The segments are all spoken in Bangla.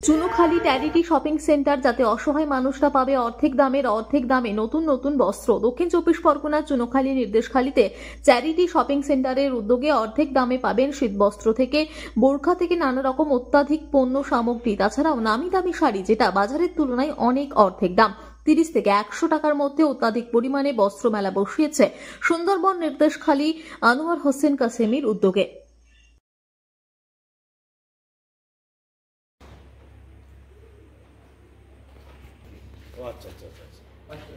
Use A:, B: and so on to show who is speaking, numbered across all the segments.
A: চুনোখালি ট্যারিটি শপিং সেন্টার, যাতে অসহায় মানুষরা পাবে অর্ধেক দামে নতুন নতুন বস্ত্র। দক্ষিণ 24 পরগনার চুনোখালি নির্দেশখালিতে চ্যারিটি শপিং সেন্টারের উদ্যোগে অর্ধেক দামে পাবেন শীতবস্ত্র থেকে বোরখা থেকে নানা রকম অত্যাধিক পণ্য সামগ্রী, তাছাড়াও নামি দামি শাড়ি, যেটা বাজারের তুলনায় অনেক অর্ধেক দাম। 30 থেকে 100 টাকার মধ্যে অত্যাধিক পরিমাণে বস্ত্র মেলা বসিয়েছে সুন্দরবন নির্দেশখালী আনোয়ার হোসেন কাসেমির উদ্যোগে।
B: আচ্ছা আচ্ছা আচ্ছা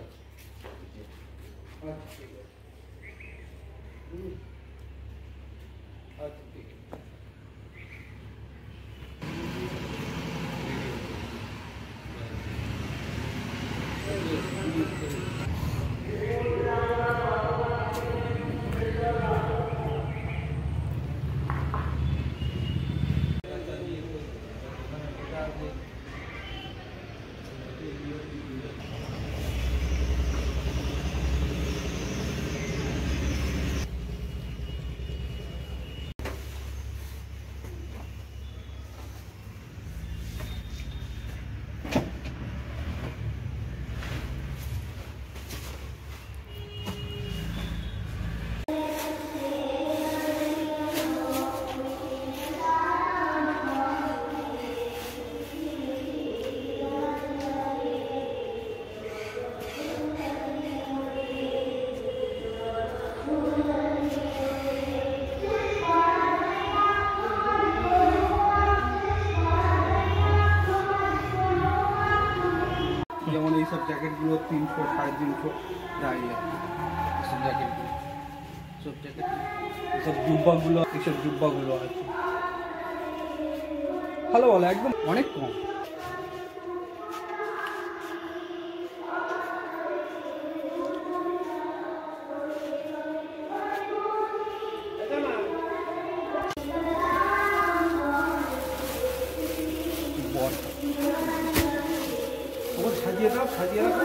C: যেমন এইসব জ্যাকেটগুলো 300 350 প্রায় এইসব জ্যাকেটগুলো, এইসব জুব্বাগুলো আছে ভালো ভালো, একদম অনেক কম। সাজিয়ে রাখো।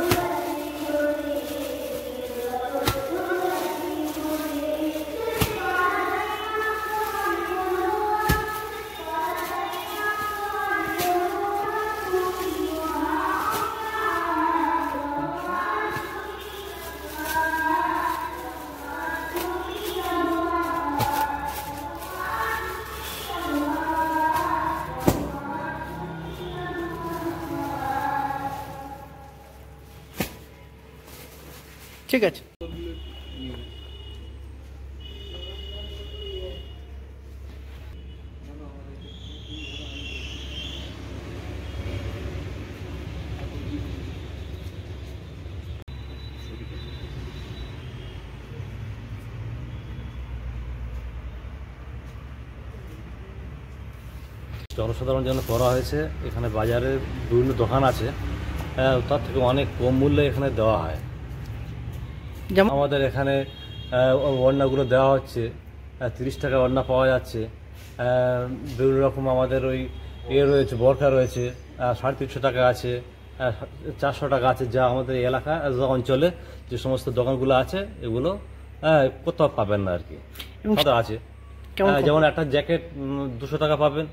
D: ঠিক আছে।
B: জনসাধারণ জন্য করা হয়েছে। এখানে বাজারে বিভিন্ন দোকান আছে, তার থেকে অনেক কম মূল্যে এখানে দেওয়া হয়।
D: যেমন
B: আমাদের এখানে ওড়নাগুলো দেওয়া হচ্ছে 30 টাকা ওড়না পাওয়া যাচ্ছে। বিভিন্ন রকম আমাদের ওই রয়েছে, বোরখা রয়েছে 350 টাকা আছে, 400 টাকা আছে, যা আমাদের এলাকা অঞ্চলে যে সমস্ত দোকানগুলো আছে এগুলো কোথাও পাবেন না আর কি, আছে। যেমন একটা জ্যাকেট 200 টাকা পাবেন,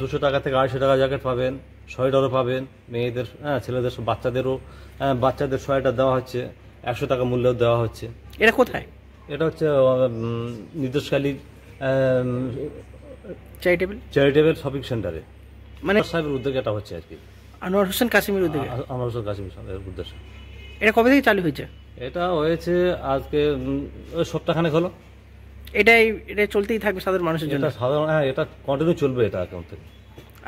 B: 200 টাকা থেকে 250 টাকা জ্যাকেট পাবেন, সোয়েটারও পাবেন, মেয়েদের ছেলেদের বাচ্চাদের সোয়েটার দেওয়া হচ্ছে 100 টাকা মূল্যেও দেওয়া হচ্ছে।
D: এটা কোথায়?
B: এটা হচ্ছে নির্দেশখালী
D: চ্যারিটেবল
B: শপিং সেন্টারে,
D: মানে
B: সাহেবের উদ্যোগে এটা হচ্ছে আর কি,
D: আনোয়ার হোসেন কাসেমির উদ্যোগে।
B: আনোয়ার হোসেন কাসেমির উদ্দেশ্যে।
D: এটা কবে থেকে চালু হয়েছে?
B: এটা হয়েছে আজকে ওই সপ্তাহখানেক হলো।
D: এটা চলতেই থাকবে সাধারণ মানুষের জন্য?
B: সাধারণ, এটা কন্টিনিউ চলবে এটা এখন থেকে।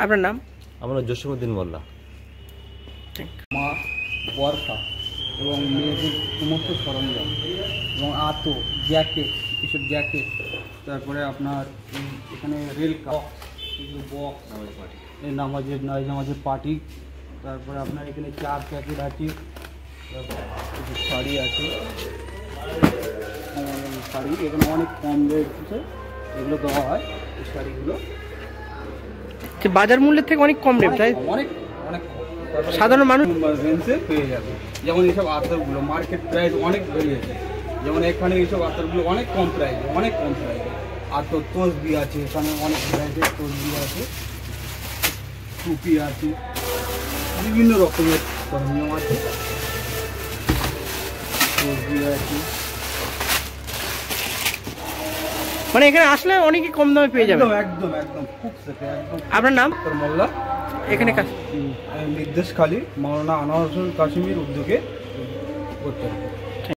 D: আপনার নাম?
B: আমার জসিমউদ্দিন মোল্লা।
C: মা বরখা এবং মেয়েদের সমস্ত সরঞ্জাম এবং আতো, জ্যাকেট, এসব জ্যাকেট, তারপরে আপনার এখানে রেল বক্স, নামাজের পার্টি, তারপরে আপনার এখানে 4 প্যাকেট আছে, শাড়ি আছে, শাড়ি এখানে অনেক কম রেটে এগুলো দেওয়া হয়। এই শাড়িগুলো
D: বাজার মূল্যের থেকে অনেক কম রেট, তাই?
C: অনেক অনেক
D: সাধারণ মানুষ
C: রেঞ্জে পেয়ে যাবে। যেমন এইসব আতরগুলো মার্কেট প্রাইস অনেক বেরিয়েছে, যেমন এখানে এইসব আতরগুলো অনেক কম প্রাইসে, আতর তসবি আছে, এখানে অনেক প্রাইসের তসবি আছে। টুপি আছে, বিভিন্ন রকমের সরঞ্জাম আছে, সবজি আছে।
D: মানে এখানে আসলে অনেকই কম দামে পেয়ে যাবে।
C: একদম একদম একদম খুব সেফে একদম।
D: আপনার নাম?
C: মোল্লা।
D: এখানে
C: নির্দেশ খালি মাওলানা আনোয়ার হোসেন কাশ্মীর উদ্যোগে করতে হবে।